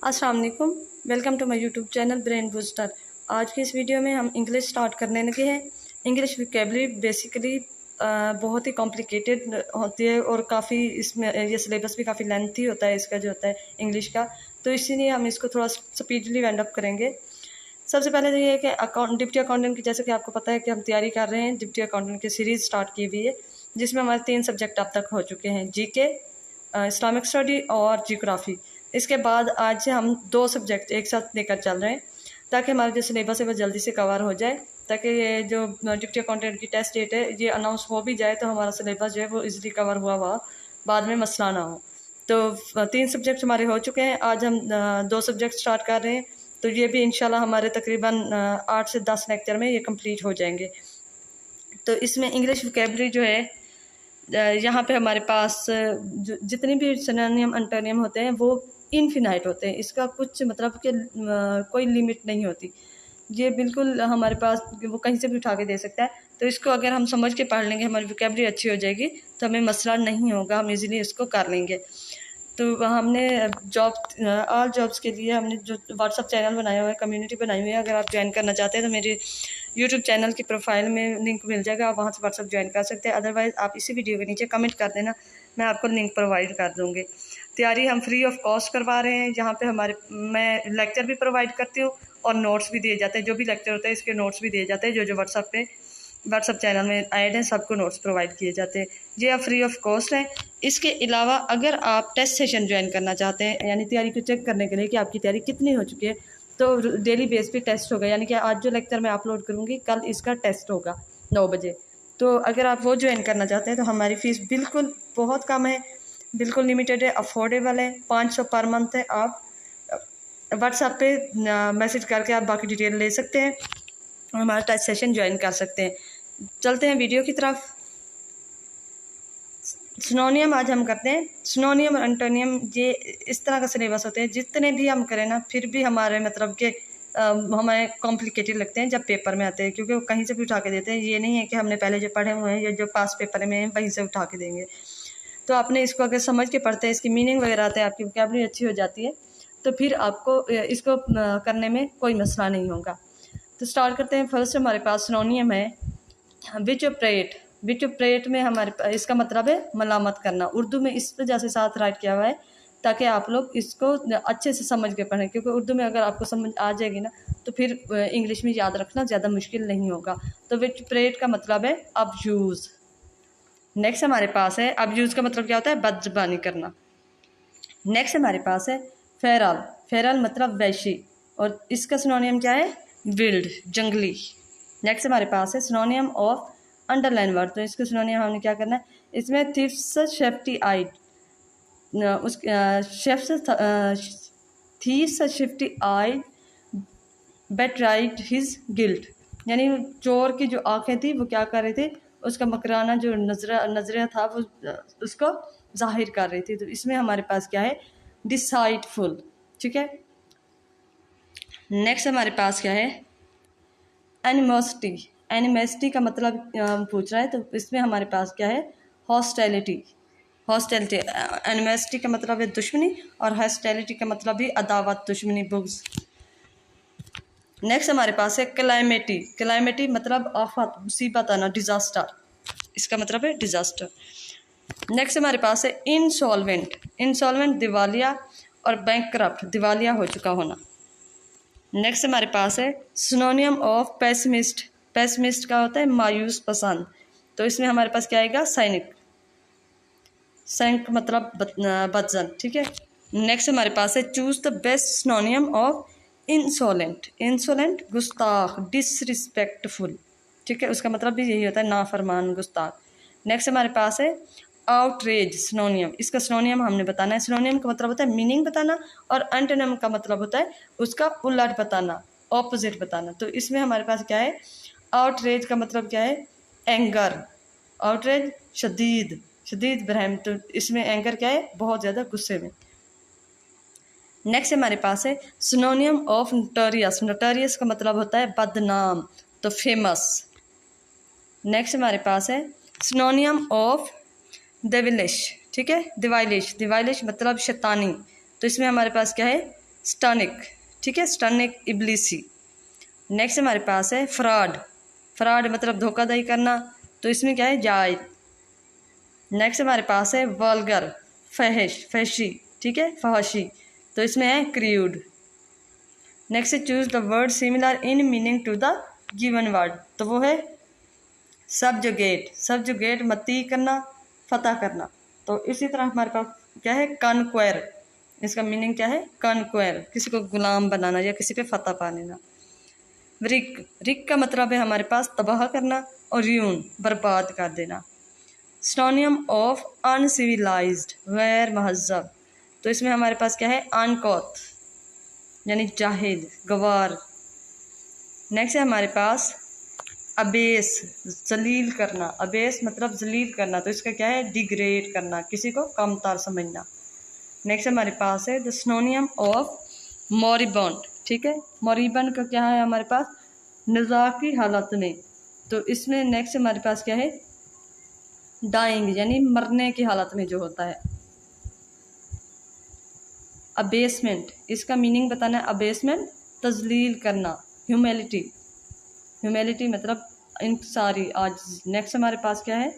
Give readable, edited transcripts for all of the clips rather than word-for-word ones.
अस्सलाम वालेकुम, welcome to my YouTube channel brain booster. आज की इस वीडियो में हम इंग्लिश स्टार्ट करने लगे हैं। इंग्लिश वोकैबुलरी बेसिकली बहुत ही कॉम्प्लिकेटेड होती है और काफ़ी इसमें ये सिलेबस भी काफ़ी लेंथी होता है इसका जो होता है इंग्लिश का, तो इसीलिए हम इसको थोड़ा स्पीडली वाइंड अप करेंगे। सबसे पहले तो ये है कि डिप्टी अकाउंटेंट की, जैसे कि आपको पता है कि हम तैयारी कर रहे हैं, डिप्टी अकाउंटेंट की सीरीज़ स्टार्ट की हुई है जिसमें हमारे 3 सब्जेक्ट अब तक हो चुके हैं, जीके, इस्लामिक स्टडी और जियोग्राफी। इसके बाद आज से हम 2 सब्जेक्ट एक साथ लेकर चल रहे हैं ताकि हमारा जो सिलेबस है वो जल्दी से कवर हो जाए, ताकि ये जो डिप्टी अकाउंटेंट की टेस्ट डेट है ये अनाउंस हो भी जाए तो हमारा सिलेबस जो है वो इजीली कवर हुआ बाद में मसला ना हो। तो 3 सब्जेक्ट हमारे हो चुके हैं, आज हम 2 सब्जेक्ट स्टार्ट कर रहे हैं, तो ये भी इंशाल्लाह हमारे तकरीबन 8 से 10 लेक्चर में ये कंप्लीट हो जाएंगे। तो इसमें इंग्लिश वोकैबुलरी जो है यहाँ पे हमारे पास जितने भी सिनोनिम एंटोनिम होते हैं वो इनफिनाइट होते हैं। इसका कुछ मतलब कि कोई लिमिट नहीं होती, ये बिल्कुल हमारे पास वो कहीं से भी उठा के दे सकता है। तो इसको अगर हम समझ के पढ़ लेंगे, हमारी वोकैबुलरी अच्छी हो जाएगी तो हमें मसला नहीं होगा, हम इजीली इसको कर लेंगे। तो हमने ऑल जॉब्स के लिए हमने जो व्हाट्सअप चैनल बनाया हुआ है, कम्युनिटी बनाई हुई है, अगर आप ज्वाइन करना चाहते हैं तो मेरी यूट्यूब चैनल की प्रोफाइल में लिंक मिल जाएगा, आप वहाँ से व्हाट्सअप ज्वाइन कर सकते हैं। अदरवाइज़ आप इसी वीडियो के नीचे कमेंट कर देना, मैं आपको लिंक प्रोवाइड कर दूँगी। तैयारी हम फ्री ऑफ कॉस्ट करवा रहे हैं, जहाँ पे मैं लेक्चर भी प्रोवाइड करती हूँ और नोट्स भी दिए जाते हैं। जो भी लेक्चर होता है इसके नोट्स भी दिए जाते हैं, जो व्हाट्सअप चैनल में ऐड हैं सबको नोट्स प्रोवाइड किए जाते हैं। ये अब फ्री ऑफ कॉस्ट है। इसके अलावा अगर आप टेस्ट सेशन ज्वाइन करना चाहते हैं, यानी तैयारी को चेक करने के लिए कि आपकी तैयारी कितनी हो चुकी है, तो डेली बेस पे टेस्ट होगा, यानी कि आज जो लेक्चर मैं अपलोड करूँगी कल इसका टेस्ट होगा 9 बजे। तो अगर आप वो ज्वाइन करना चाहते हैं तो हमारी फ़ीस बिल्कुल बहुत कम है, बिल्कुल लिमिटेड है, अफोर्डेबल है, 500 पर मंथ है। आप व्हाट्सएप पे मैसेज करके आप बाकी डिटेल ले सकते हैं, हमारा टेस्ट सेशन ज्वाइन कर सकते हैं। चलते हैं वीडियो की तरफ। सिनोनियम आज हम करते हैं। सिनोनियम और एंटोनियम ये इस तरह का सिलेबस होते हैं, जितने भी हम करें ना फिर भी हमारे मतलब के हमें कॉम्प्लिकेटेड लगते हैं जब पेपर में आते हैं, क्योंकि वो कहीं से भी उठा के देते हैं। ये नहीं है कि हमने पहले जो पढ़े हुए हैं या जो पास पेपर में हैं वहीं से उठा के देंगे। तो आपने इसको अगर समझ के पढ़ते हैं, इसकी मीनिंग वगैरह आते हैं, आपकी वोकैबुलरी अच्छी हो जाती है, तो फिर आपको इसको करने में कोई मसला नहीं होगा। तो स्टार्ट करते हैं। फर्स्ट हमारे पास सिनोनियम है विट्रोप्रेट। विट्रोप्रेट में हमारे इसका मतलब है मलामत करना। उर्दू में इस वजह से साथ राइट किया हुआ है ताकि आप लोग इसको अच्छे से समझ के पढ़ें, क्योंकि उर्दू में अगर आपको समझ आ जाएगी ना तो फिर इंग्लिश में याद रखना ज़्यादा मुश्किल नहीं होगा। तो विट्रोप्रेट का मतलब है अबयूज़। नेक्स्ट हमारे पास है, अबयूज़ का मतलब क्या होता है, बदज़बानी करना। नेक्स्ट हमारे पास है फेरल। फेरल मतलब वैशी, और इसका सिनोनियम क्या है, विल्ड, जंगली। नेक्स्ट हमारे पास है सिनोनियम ऑफ अंडरलाइन वर्ड। तो इसका सिनोनियम हमने क्या करना है, इसमें थिफ्स safety eyed, as thief's safety eyed bet right his guilt, यानी चोर की जो आंखें थी वो क्या कर रही थी, उसका मकराना जो नजरिया था वो उसको जाहिर कर रही थी। तो इसमें हमारे पास क्या है, डिसाइडफुल। ठीक है। नेक्स्ट हमारे पास क्या है, एनिमोसिटी। एनिमोसिटी का मतलब पूछ रहा है, तो इसमें हमारे पास क्या है, हॉस्टैलिटी। हॉस्टैलिटी, एनिमोसिटी का मतलब है दुश्मनी, और हॉस्टैलिटी का मतलब भी अदावत, दुश्मनी, बुग़्ज़। नेक्स्ट हमारे पास है क्लाइमेटी। क्लाइमेटी मतलब आफत, मुसीबत आना, डिज़ास्टर, इसका मतलब है डिज़ास्टर। नेक्स्ट हमारे पास है इंसॉल्वेंट। इंसॉल्वेंट दिवालिया, और बैंकक्रप्ट दिवालिया हो चुका होना। नेक्स्ट हमारे पास है सिनोनियम ऑफ पेसिमिस्ट। पेसिमिस्ट का होता है मायूस पसंद, तो इसमें हमारे पास क्या आएगा, सैनिक। सैनिक मतलब बदजन। ठीक है। नेक्स्ट हमारे पास है choose the best synonym of insolent. Insolent गुस्ताख, डिसरिस्पेक्टफुल। ठीक है, उसका मतलब भी यही होता है, नाफरमान, गुस्ताख। नेक्स्ट हमारे पास है आउटरेज सिनोनियम। इसका सिनोनियम हमने बताना है। सिनोनियम का मतलब होता है मीनिंग बताना, और एंटोनिम का मतलब होता है उसका उलट बताना, ऑपोजिट बताना। तो इसमें हमारे पास क्या है, आउटरेज का मतलब क्या है, एंगर। आउटरेज शदीद, शदीद बरहम, तो इसमें एंगर क्या है, बहुत ज़्यादा गुस्से में। नेक्स्ट हमारे पास है सिनोनियम ऑफ नोटोरियस। नोटोरियस का मतलब होता है बदनाम, तो फेमस। नेक्स्ट हमारे पास है सिनोनियम ऑफ देविलिश। ठीक है, दिवाइलिश। दिवाइलिश मतलब शैतानी, तो इसमें हमारे पास क्या है, स्टनिक, ठीक है, स्टनिक इब्लिसी। नेक्स्ट हमारे पास है फ्रॉड। फ्रॉड मतलब धोखाधड़ी करना, तो इसमें क्या है, जायज। नेक्स्ट हमारे पास है वल्गर, फहश, फहशी, ठीक है, फहशी, तो इसमें है crude. Next choose the word similar in meaning to the given word, तो वो है सबजुगेट। सबजुगेट मती करना, फतह करना। तो इसी तरह हमारे पास क्या है, कॉन्क्वेर। इसका मीनिंग क्या है, कॉन्क्वेर, किसी को गुलाम बनाना या किसी पे फतह पा लेना। रिक, रिक का मतलब है हमारे पास तबाह करना, और यून बर्बाद कर देना। सिनोनियम ऑफ अनसिविलाइज्ड, गैर महज़ब, तो इसमें हमारे पास क्या है, अनकौत यानी जाहिल, गवार। नेक्स्ट है हमारे पास अबेस, जलील करना। अबेस मतलब जलील करना, तो इसका क्या है, डिग्रेड करना, किसी को कमतर समझना। नेक्स्ट हमारे पास है द सिनोनियम ऑफ मॉरिबॉन्ड, ठीक है। मॉरिबॉन्ड का क्या है हमारे पास, नज़ा की हालत में, तो इसमें नेक्स्ट हमारे पास क्या है, डाइंग यानी मरने की हालत में जो होता है। अबेसमेंट, इसका मीनिंग बताना है, अबेसमेंट तजलील करना, ह्यूमिलिटी, ह्यूमिलिटी मतलब इंकसारी, आज। नेक्स्ट हमारे पास क्या है,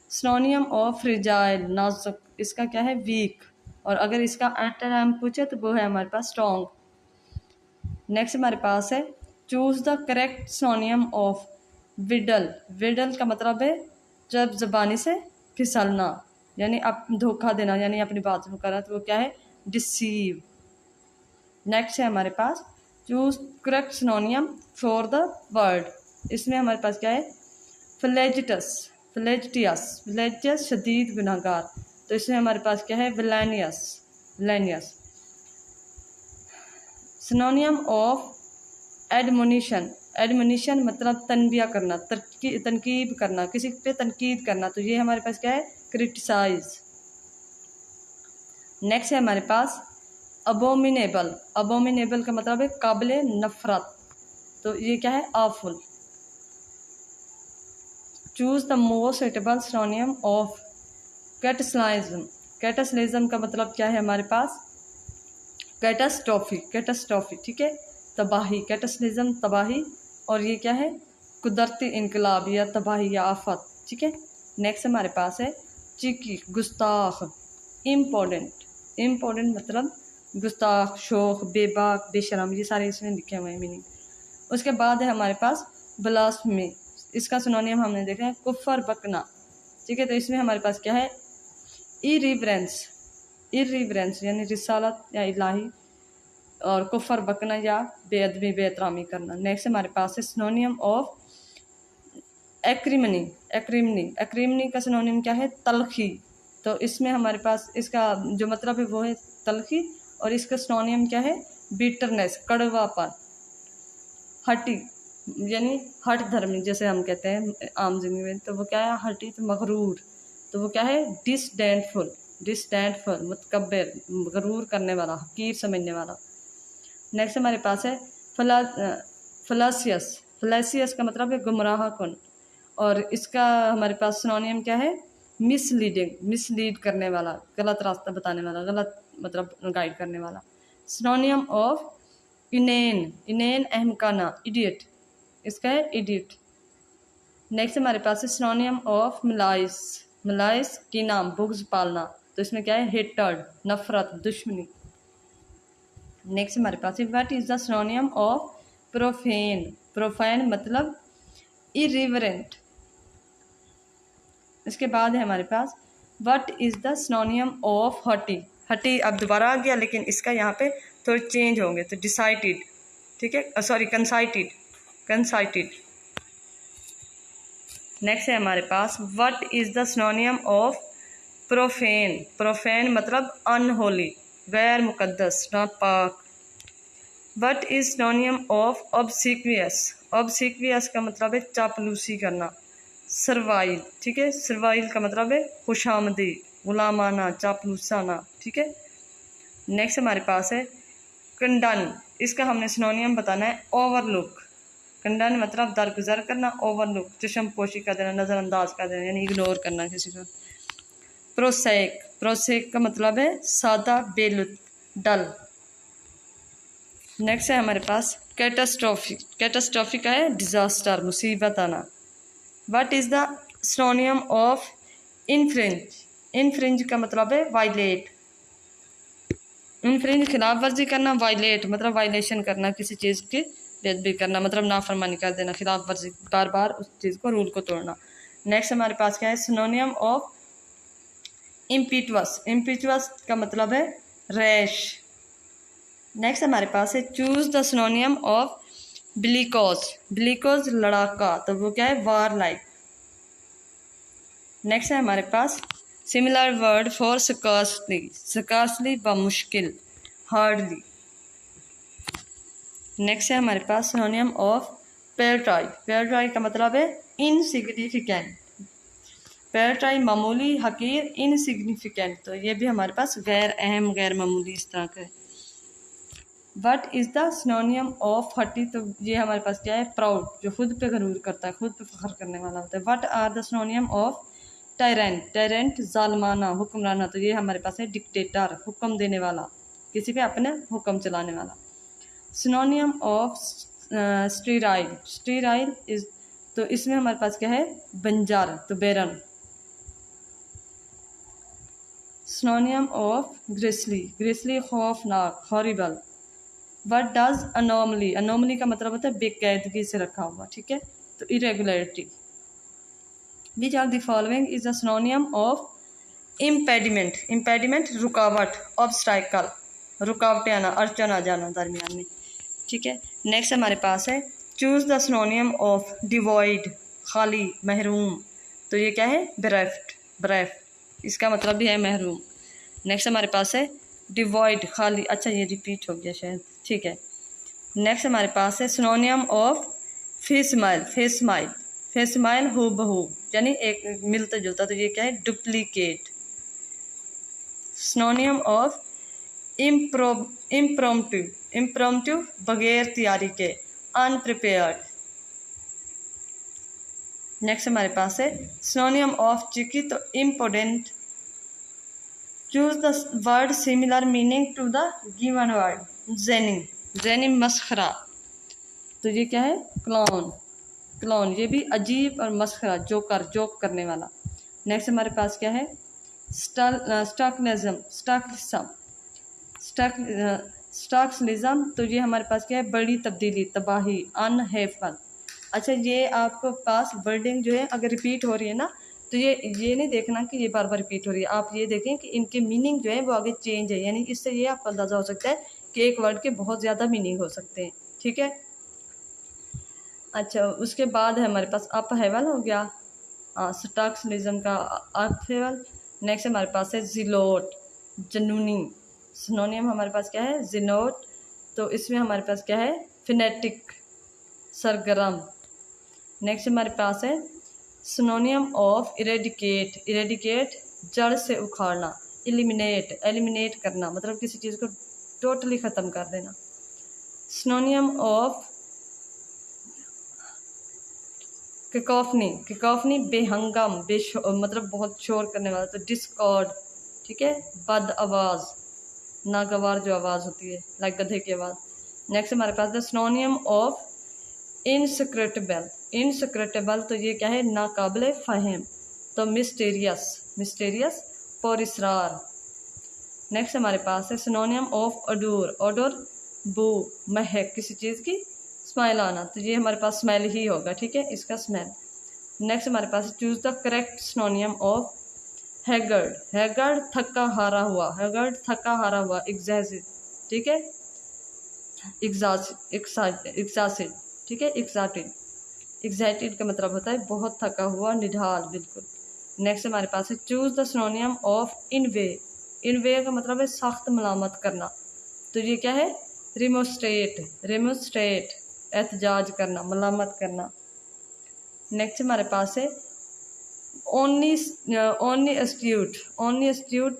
सिनोनियम ऑफ फ्रिजाइल, नाजुक, इसका क्या है, वीक, और अगर इसका एंटोनिम पूछे तो वो है हमारे पास स्ट्रॉन्ग। नेक्स्ट हमारे पास है choose the correct synonym of Widal. Widal का मतलब है जब ज़बानी से फिसलना, यानी अब धोखा देना, यानी अपनी बात को करना, तो वो क्या है, डिसीव। नेक्स्ट है हमारे पास choose correct synonym for the word, इसमें हमारे पास क्या है, फ्लेजिटस, फ्लेजिटियस, फ्लेजियस शदीद गुनाहगार, तो इसमें हमारे पास क्या है, विलानियस, विलानियस। सिनोनियम ऑफ एडमोनिशन, एडमोनिशन मतलब तनबिया करना, तनकीब करना, किसी पे तनकीद करना, तो ये हमारे पास क्या है, क्रिटिसाइज। नेक्स्ट है हमारे पास अबोमिनेबल। अबोमिनेबल का मतलब है काबिले नफरत, तो ये क्या है, awful. Choose the most suitable synonym of catastrophism. Catastrophism का मतलब क्या है हमारे पास, कैटास्ट्रॉफी, कैटास्ट्रॉफी, ठीक है, तबाही, कैटास्ट्रॉफिज्म तबाही, और ये क्या है, कुदरती इनकलाब या तबाही या आफत, ठीक है। नेक्स्ट हमारे पास है चिकी, गुस्ताख, इम्पोर्टेंट, इम्पोर्टेंट मतलब गुस्ताख, शोख, बेबाक, बेशरम, ये सारे इसमें लिखे हुए हैं मीनिंग। उसके बाद है हमारे पास ब्लास्फेमी, इसका सिनोनियम हमने देखा है कुफर बकना, ठीक है, तो इसमें हमारे पास क्या है, इरिवरेंस, इरिवरेंस यानी रिसालत या इलाही, और कुफर बकना या बेअदबी, बेहतरामी करना। नेक्स्ट हमारे पास है सिनोनियम ऑफ एक्रिमनी, एक्रिमनी, एक्रिमनी का सिनोनियम क्या है, तलखी, तो इसमें हमारे पास इसका जो मतलब है वो है तलखी, और इसका सिनोनियम क्या है, बिटरनेस, कड़वापन। हटी यानी हट धर्मी, जैसे हम कहते हैं आम जिंदगी में, तो वो क्या है, हटी तो मगरूर, तो वो क्या है, डिसडेंटफुल, डिसडेंटफुल मुतकब्बिर, गरूर करने वाला, हकीर समझने वाला। नेक्स्ट हमारे पास है फलासियस, फलासियस का मतलब है गुमराह कुन, और इसका हमारे पास सिनोनियम क्या है, मिसलीडिंग, मिसलीड करने वाला, गलत रास्ता बताने वाला, गलत मतलब गाइड करने वाला। सिनोनियम ऑफ इनेन, इनेन अहमकाना, इडियट, इसका है इडियट। नेक्स्ट हमारे पास है सिनोनियम ऑफ मिलाइस, मिलाइस की नाम, बुग्ज पालना, तो इसमें क्या है, हेटर्ड, नफरत, दुश्मनी। नेक्स्ट हमारे पास है what is the synonym of profane. Profane मतलब इरिवरेंट। इसके बाद है हमारे पास what is the synonym of haughty. Haughty अब दोबारा आ गया, लेकिन इसका यहाँ पे थोड़े चेंज होंगे, तो डिसाइटेड, ठीक है, सॉरी कंसाइटेड, कंसाइटेड। नेक्स्ट है हमारे पास what is the synonym of profane. Profane मतलब अनहोली, गैर मुकद्दस, नापाक। What is synonym of obsequious. Obsequious का मतलब है चापलूसी करना, सर्वाइल, ठीक है, सर्वाइल का मतलब है खुशामदी, गुलामाना, चापलूसाना, ठीक है। नेक्स्ट हमारे पास है कंडन, इसका हमने सिनोनियम बताना है ओवरलुक। कंडन मतलब दरगुजर करना, ओवरलुक चशम पोशी कर देना, नज़रअंदाज कर देना, यानी इग्नोर करना किसी को। प्रोसेक, प्रोसेक का मतलब है सादा, बेलुत, डल। नेक्स्ट है हमारे पास कैटास्ट्रॉफी। कैटास्ट्रॉफी का है डिजास्टर, मुसीबत आना। What is the synonym of infringe? Infringe का मतलब है वायलेट। इनफ्रिंज खिलाफ वर्जी करना, वायलेट मतलब वायलेशन करना, किसी चीज़ की बेदबी करना मतलब नाफरमानी कर देना, खिलाफ वर्जी, बार बार उस चीज़ को, रूल को तोड़ना। नेक्स्ट हमारे पास क्या है? सिनोनियम ऑफ इम्पीटुअस। इम्पीटुअस का मतलब है रैश। नेक्स्ट हमारे पास है choose the synonym of bellicose. Bellicose लड़ाका, तो वो क्या है? War like. नेक्स्ट है हमारे पास similar word for scarcely. Scarcely बमुश्किल, हार्डली। नेक्स्ट है हमारे पास सिनोनियम ऑफ पेल्ट्राई। पेल्ट्राई का मतलब है इनसिग्निफिकेंट। पेल्ट्राई मामूली, हकीर, इनसिग्निफिकेंट, तो ये भी हमारे पास गैर अहम, गैर मामूली, इस तरह का है। What is the synonym of हटी? तो ये हमारे पास क्या है? प्राउड, जो खुद पे गरूर करता है, खुद पे फख्र करने वाला होता है। What are the synonym of tyrant? Tyrant जालमाना, हुक्मराना, तो ये हमारे पास है डिक्टेटर, हुक्म देने वाला, किसी पे अपने हुक्म चलाने वाला। सिनोनियम ऑफ स्टीराइल। स्टीराइल इज, तो इसमें हमारे पास क्या है? बंजार, तो बेरन। सिनोनियम ऑफ ग्रिसली। ग्रिसली खौफनाक, horrible. What does anomaly? Anomaly का मतलब होता है बेकायदगी से रखा हुआ, ठीक है, तो irregularity. Which are the following is the synonym of impediment? Impediment रुकावट, ऑब्स्टाइकल, रुकावटें आना, अड़चन आ जाना दरमियान में, ठीक है। नेक्स्ट हमारे पास है choose the synonym of devoid, खाली, महरूम, तो ये क्या है? बेरेफ्ट। बेरेफ्ट इसका मतलब भी है महरूम। नेक्स्ट हमारे पास है डिवॉइड, खाली, अच्छा ये रिपीट हो गया शायद, ठीक है। नेक्स्ट हमारे पास है सिनोनियम ऑफ फेसमाइल। फेसमाइल, फेसमाइल हू बहू, यानी एक मिलता जुलता, तो ये क्या है? डुप्लीकेट। सिनोनियम of impromptu. इम्प्रोम्प्टू बगैर तैयारी के, अनप्रिपेयर्ड। नेक्स्ट हमारे पास है सिनोनियम ऑफ चिकी, तो important. Choose the word similar meaning to the given word. Japing, japing मस्खरा, तो ये क्या है? क्लॉन। क्लॉन ये भी अजीब और मस्खरा, जोकर, जोक करने वाला। नेक्स्ट हमारे पास क्या है? स्टॉकनिज्म, स्टॉकिज्म, स्टॉक्सलिज्म, तो ये हमारे पास क्या है? बड़ी तब्दीली, तबाही, अनहेफल। अच्छा, ये आपको पास वर्डिंग जो है अगर रिपीट हो रही है ना, तो ये नहीं देखना कि ये बार बार रिपीट हो रही है, आप ये देखें कि इनके मीनिंग जो है वो आगे चेंज है, यानी इससे ये आपको अंदाज़ा हो सकता है कि एक वर्ड के बहुत ज़्यादा मीनिंग हो सकते हैं, ठीक है। अच्छा, उसके बाद है हमारे पास अप हेवल हो गया, स्टॉक्सलिज्म का अप हेवल। नेक्स्ट हमारे पास है जिलोट, जनूनी। सिनोनियम हमारे पास क्या है? जिनोट, तो इसमें हमारे पास क्या है? फिनेटिक, सरगर्म। नेक्स्ट हमारे पास है सिनोनियम ऑफ इरेडिकेट। इरेडिकेट जड़ से उखाड़ना, एलिमिनेट, एलिमिनेट करना, मतलब किसी चीज़ को टोटली ख़त्म कर देना। सिनोनियम ऑफ किकॉफनी। किकॉफनी बेहंगम, मतलब बहुत शोर करने वाला, तो डिस्कॉर्ड, ठीक है, बद आवाज़, नागवार जो आवाज़ होती है, लाइक गधे की आवाज़। नेक्स्ट हमारे पास द सिनोनियम ऑफ इनसिक्रेटेबल। इनसिक्रेटेबल, तो ये क्या है? नाकाबिले फ़हम, तो मिस्टीरियस, मिस्टीरियस, पुरस्रार। नेक्स्ट हमारे पास है सिनोनियम ऑफ ओडोर। ओडोर बू, महक, किसी चीज़ की स्मेल आना, तो ये हमारे पास स्मेल ही होगा, ठीक है, इसका स्मेल। नेक्स्ट हमारे पास choose the correct synonym of haggard. Haggard थका हारा हुआ, हैगर्ड थका हारा हुआ, एग्जॉस्टेड, ठीक है, एग्जॉस्टेड, ठीक है, एग्जॉस्टेड। एग्जॉस्टेड का मतलब होता है बहुत थका हुआ, निढाल, बिल्कुल। नेक्स्ट हमारे पास है चूज द सिनोनियम ऑफ इनवे। इनवे का मतलब है सख्त मलामत करना, तो ये क्या है? रिमोस्ट्रेट, रिमोस्ट्रेट, एहतजाज करना, मलामत करना। नेक्स्ट हमारे पास है only astute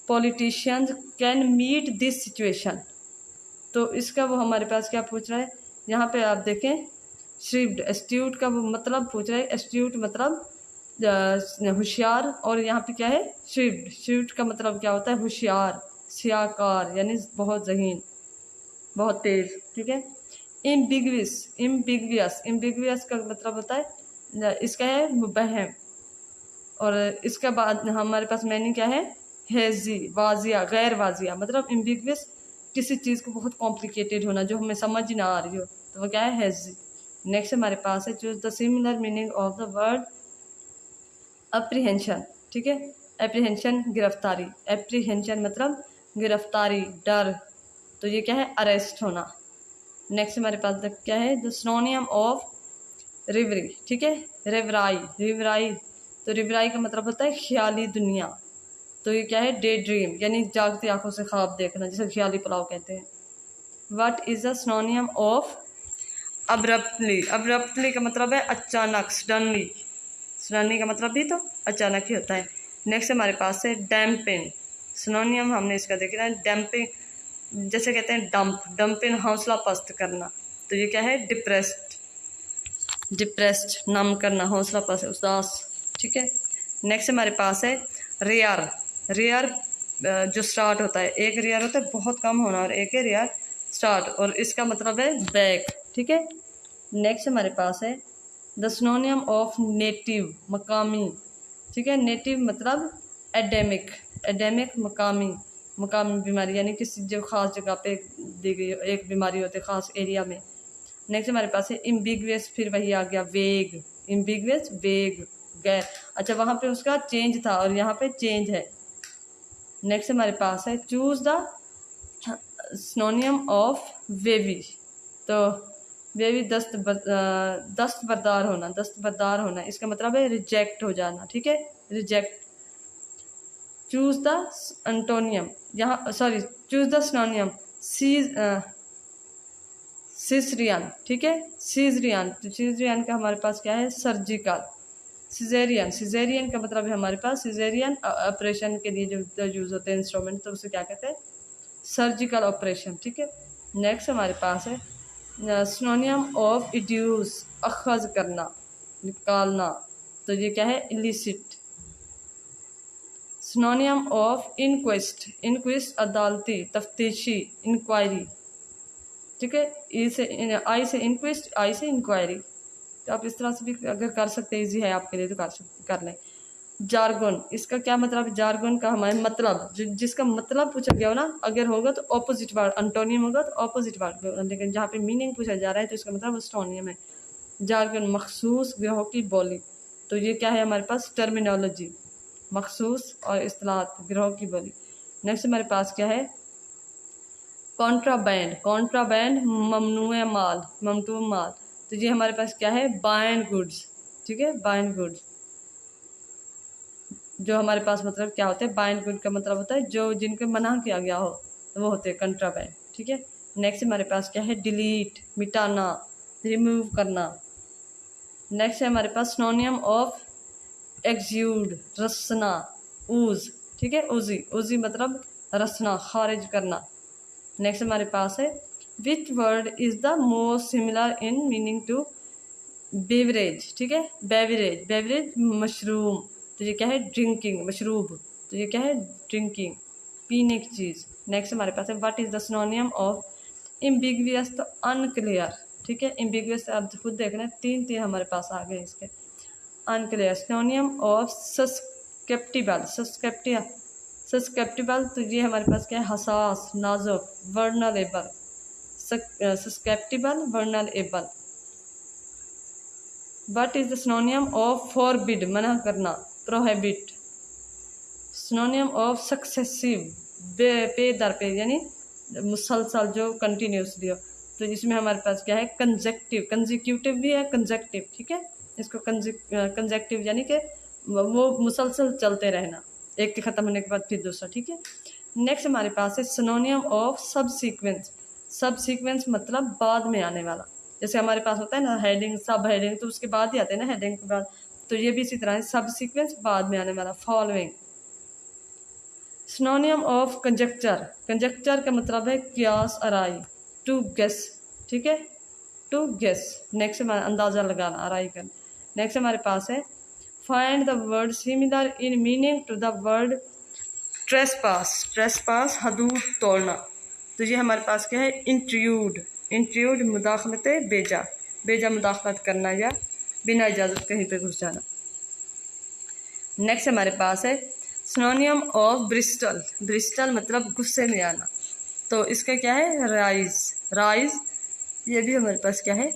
politicians can meet this situation, तो इसका वो हमारे पास क्या पूछ रहा है? यहाँ पे आप देखें श्रीव्ड, एस्ट्यूट का वो मतलब पूछ रहा है, एस्ट्यूट मतलब होशियार, और यहाँ पे क्या है? श्रीव्ड, श्रीव्ड का मतलब क्या होता है? होशियार, सियाकार, यानी बहुत ज़हीन। बहुत तेज, ठीक है। इम्बिग्वियस, इम्बिग्वियस, इम्बिग्वियस का मतलब होता है, इसका है मुबहम। और इसके बाद हमारे पास मीनिंग क्या है, हेजी, वाजिया, गैर वाजिया, मतलब इम्बिग्वियस किसी चीज़ को बहुत कॉम्प्लिकेटेड होना, जो हमें समझ ही ना आ रही हो, तो वो क्या है, हेजी। नेक्स्ट हमारे पास है choose the similar meaning of the word apprehension, ठीक है। एप्रीहेंशन गिरफ्तारी, एप्रीहेंशन मतलब गिरफ्तारी, डर, तो ये क्या है, अरेस्ट होना। नेक्स्ट हमारे पास क्या है, द सिनोनियम ऑफ रिवरी, ठीक है, रिवराई, रिवराई, तो रिवराई का मतलब होता है ख्याली दुनिया, तो ये क्या है, डे ड्रीम, यानी जागती आंखों से ख्वाब देखना, जिसे ख्याली पुलाव कहते हैं। What is the synonym of abruptly, abruptly का मतलब है अचानक, सडनली, सडनली का मतलब भी तो अचानक ही होता है। नेक्स्ट हमारे पास है डैम्पिंग, सिनोनियम हमने इसका देखना है, डैम्पिंग जैसे कहते हैं डंप, डंपिंग हौसला पस्त करना, तो ये क्या है, डिप्रेस्ड, डिप्रेस्ड नम करना, हौसला पस्त, उदास, ठीक है। नेक्स्ट हमारे पास है रेयर, रेयर जो स्टार्ट होता है, एक रेयर होता है बहुत कम होना, और एक है रेयर स्टार्ट, और इसका मतलब है बैक, ठीक है। नेक्स्ट हमारे पास है द सिनोनियम ऑफ नेटिव, मकामी, ठीक है, नेटिव मतलब एडेमिक, एडेमिक मकामी, मकामी बीमारी, यानी किसी जो खास जगह पे दी गई एक बीमारी होती है खास एरिया में। नेक्स्ट हमारे पास है इम्बिग्वियस, फिर वही आ गया वेग, इम्बिग्वियस वेग, गैर, अच्छा वहाँ पे उसका चेंज था और यहाँ पे चेंज है। नेक्स्ट हमारे पास है choose the synonym of wavy, तो वेवी दस्त बरदार होना, दस्त बरदार होना, इसका मतलब है रिजेक्ट हो जाना, ठीक है, रिजेक्ट। चूज द एंटोनियम, यहाँ सॉरी, चूज द सिनोनियम सीजरियन, ठीक है, सीजरियन, तो सीजरियन का हमारे पास क्या है, सर्जिकल, सिजेरियन, सिजेरियन का मतलब है हमारे पास सिजेरियन ऑपरेशन के लिए जो यूज होते हैं इंस्ट्रूमेंट, तो उसे क्या कहते हैं, सर्जिकल ऑपरेशन, ठीक है। नेक्स्ट हमारे पास है सिनोनियम ऑफ इड्यूस, अखज करना, निकालना, तो ये क्या है, इलिसिट। सिनोनियम ऑफ इनक्वेस्ट, इनक्वेस्ट अदालती, तफ्तीशी, इंक्वायरी, ठीक है, आई से इनक्वेस्ट, आई से इंक्वायरी, तो आप इस तरह से भी अगर कर सकते हैं, ईजी है आपके लिए तो कर लें। जार्गन, इसका क्या मतलब है, जार्गन का हमारे मतलब जिसका मतलब पूछा गया हो ना, अगर होगा तो ऑपोजिट वर्ड, अंटोनियम होगा तो ऑपोजिट वर्ड, लेकिन जहाँ पे मीनिंग पूछा जा रहा है तो इसका मतलब सिनोनियम है। जार्गन मखसूस गिरोह की बोली, तो ये क्या है हमारे पास, टर्मिनोलॉजी, मखसूस और इस्तिलाहात, गिरोह की बोली। नेक्स्ट हमारे पास क्या है, कॉन्ट्राबैंड, कॉन्ट्राबैंड ममनुए माल, ममनू माल, तो ये हमारे पास क्या है, बायन गुड्स, ठीक है, बायन गुड्स, जो हमारे पास मतलब क्या होते हैं, बायन गुड का मतलब होता है जो जिनको मना किया गया हो, तो वो होते हैं कंट्राबैंड, ठीक है। नेक्स्ट हमारे पास क्या है, डिलीट, मिटाना, रिमूव करना। नेक्स्ट है हमारे पास सिनोनियम ऑफ एक्सयूड, रसना, ऊज, ठीक है, उजी, उजी मतलब रसना, खारिज करना। नेक्स्ट हमारे पास है which word is the most similar in meaning to beverage, ठीक है, बेवरेज, बेवरेज मशरूम, तो ये क्या है, ड्रिंकिंग, मशरूब, तो ये क्या है, ड्रिंकिंग, पीने की चीज़। नेक्स्ट हमारे पास है what is the synonym of ambiguous, तो अनक्लियर, ठीक है, एम्बिग्वियस आप खुद देखना, तीन तीन हमारे पास आ गए इसके, अनक्लियर। सिनोनियम ऑफ सस्केप्टिबल, सस्केप्टिबल, तो ये हमारे पास क्या है, हसास, नाजुक, vulnerable, susceptible, vulnerable. What is the synonym of forbid, मना करना, prohibit। synonym of successive, पे दर पे, यानी मुसलसल, जो कंटिन्यूसली हो, तो इसमें हमारे पास क्या है, कंजेक्टिव, कंजिक्यूटिव भी है, कंजेक्टिव, ठीक है, इसको कंजेक्टिव यानी कि वो मुसलसल चलते रहना, एक के ख़त्म होने के बाद फिर दूसरा, ठीक है। नेक्स्ट हमारे पास है सिनोनियम ऑफ सब सीक्वेंस, सब सीक्वेंस मतलब बाद में आने वाला, जैसे हमारे पास होता है ना हेडिंग, सब हेडिंग, तो उसके बाद ही आते हैं ना हेडिंग के बाद, तो ये भी इसी तरह है, सब सीक्वेंस बाद में आने वाला, फॉलोइंग। सिनोनियम ऑफ कंजक्चर, कंजक्चर का मतलब है क्यास, अराई, टू गेस, ठीक है, टू गेस, नेक्स्ट हमारा अंदाज़ा लगाना, अराई करना। नेक्स्ट हमारे पास है find the word similar in meaning to the word trespass, trespass हदूद तोड़ना, तो ये हमारे पास क्या है, इंट्रूड। इंट्रूड मुदाखलत बेजा, बेजा मुदाखलत करना या बिना इजाज़त कहीं पे घुस जाना। नेक्स्ट हमारे पास है सिनोनियम ऑफ ब्रिस्टल। ब्रिस्टल मतलब गुस्से में आना, तो इसका क्या है, राइज। राइज ये भी हमारे पास क्या है,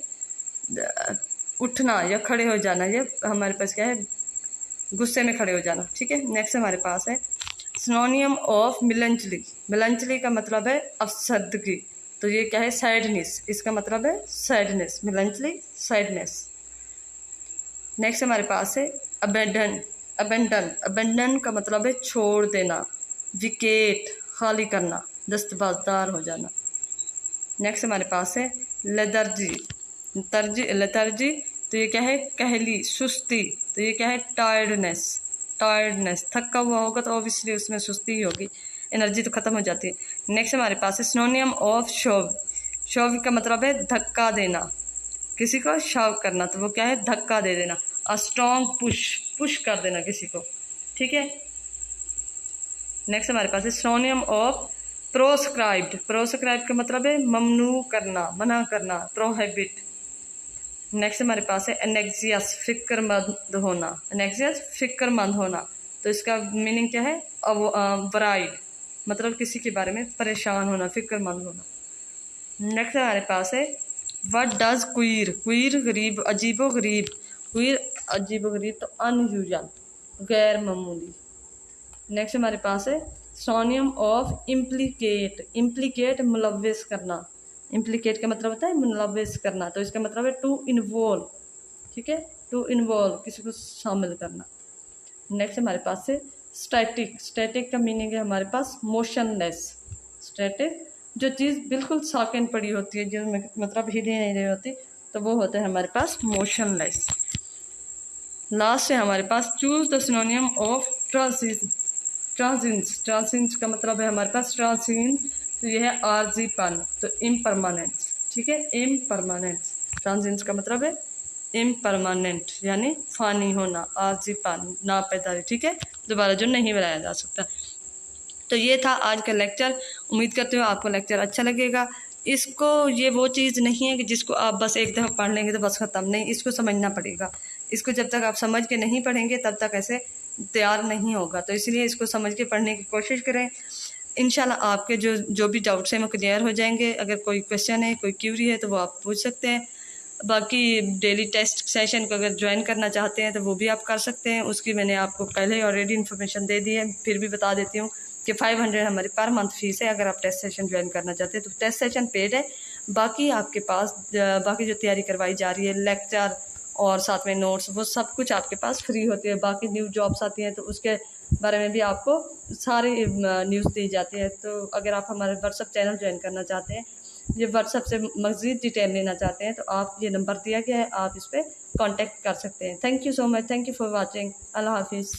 उठना या खड़े हो जाना, ये हमारे पास क्या है, गुस्से में खड़े हो जाना। ठीक है। नेक्स्ट हमारे पास है सिनोनियम ऑफ मिलनचली। मिलनचली का मतलब है अफसरदगी, तो ये क्या है, सैडनेस। इसका मतलब है सैडनेस, मिलनचली सैडनेस। नेक्स्ट हमारे पास है अबेंडन। अबेंडन, अबेंडन का मतलब है छोड़ देना, विकेट खाली करना, दस्तबरदार हो जाना। नेक्स्ट हमारे पास है लेथर्जी। लेथर्जी तो ये क्या है, कहली, सुस्ती, तो ये क्या है, टायर्डनेस। टायर्डनेस, थका हुआ होगा तो ऑब्वियसली उसमें सुस्ती ही होगी, एनर्जी तो खत्म हो जाती है। नेक्स्ट हमारे पास है सिनोनियम ऑफ शोव। शोव का मतलब है धक्का देना, किसी को शव करना, तो वो क्या है, धक्का दे देना। अ स्ट्रॉन्ग पुश, पुश कर देना किसी को। ठीक है। नेक्स्ट हमारे पास है सिनोनियम ऑफ प्रोस्क्राइब्ड। प्रोस्क्राइब्ड का मतलब है ममनू करना, मना करना, प्रोहिबिट। नेक्स्ट हमारे पास है एनेक्सियस, फिक्रमंद होना। एनेक्सियस फिक्रमंद होना, तो इसका मीनिंग क्या है, वराइड, मतलब किसी के बारे में परेशान होना, फिक्रमंद होना। नेक्स्ट हमारे पास है व्हाट डज क्वीर। क्वीर गरीब, अजीबो गरीब। क्वीर अजीबो गरीब तो अनयूजुअल, गैर मामूली। नेक्स्ट हमारे पास है सिनोनियम ऑफ इम्प्लीकेट। इम्प्लीकेट मुलव्विस करना। इम्प्लीकेट का मतलब होता है मुलव्विस करना, तो इसका मतलब है टू इन्वॉल्व। ठीक है, टू इन्वॉल्व, किसी को शामिल करना। नेक्स्ट हमारे पास है स्टैटिक। स्टैटिक का मीनिंग है हमारे पास मोशनलेस। स्टैटिक जो चीज़ बिल्कुल साकिन पड़ी होती है, जो मतलब हिल ही नहीं रही होती, तो वो होता है हमारे पास मोशनलेस। लास्ट है हमारे पास चूज द सिनोनियम ऑफ ट्रांसिएंस। ट्रांसिएंस का मतलब है हमारे पास ट्रांसिएंस, तो ये है आर्जीपन, तो इम्परमानेंस। ठीक है, इम्परमानेंस। ट्रांसिएंस का मतलब है इम्परमानेंट, यानी फानी होना, आर्जीपन, नापैदारी। ठीक है, दोबारा जो नहीं बनाया जा सकता। तो ये था आज का लेक्चर। उम्मीद करते हो आपको लेक्चर अच्छा लगेगा। इसको, ये वो चीज़ नहीं है कि जिसको आप बस एक दफ़ा पढ़ लेंगे तो बस ख़त्म, नहीं, इसको समझना पड़ेगा। इसको जब तक आप समझ के नहीं पढ़ेंगे तब तक ऐसे तैयार नहीं होगा, तो इसलिए इसको समझ के पढ़ने की कोशिश करें। इंशाल्लाह आपके जो भी डाउट्स हैं वो क्लियर हो जाएंगे। अगर कोई क्वेश्चन है, कोई क्यूरी है, तो वो आप पूछ सकते हैं। बाकी डेली टेस्ट सेशन को अगर ज्वाइन करना चाहते हैं तो वो भी आप कर सकते हैं। उसकी मैंने आपको पहले ही ऑलरेडी इन्फॉर्मेशन दे दी है, फिर भी बता देती हूँ कि 500 हमारी पर मंथ फीस है। अगर आप टेस्ट सेशन ज्वाइन करना चाहते हैं तो टेस्ट सेशन पेड है। बाकी आपके पास बाकी जो तैयारी करवाई जा रही है, लेक्चर और साथ में नोट्स, वो सब कुछ आपके पास फ्री होती है। बाकी न्यू जॉब्स आती हैं तो उसके बारे में भी आपको सारी न्यूज़ दी जाती है। तो अगर आप हमारे व्हाट्सअप चैनल ज्वाइन करना चाहते हैं, ये व्हाट्सअप से मज़ीद डिटेल लेना चाहते हैं, तो आप ये नंबर दिया गया है, आप इस पर कॉन्टेक्ट कर सकते हैं। Thank you so much, thank you for watching. अल्लाह हाफिज़।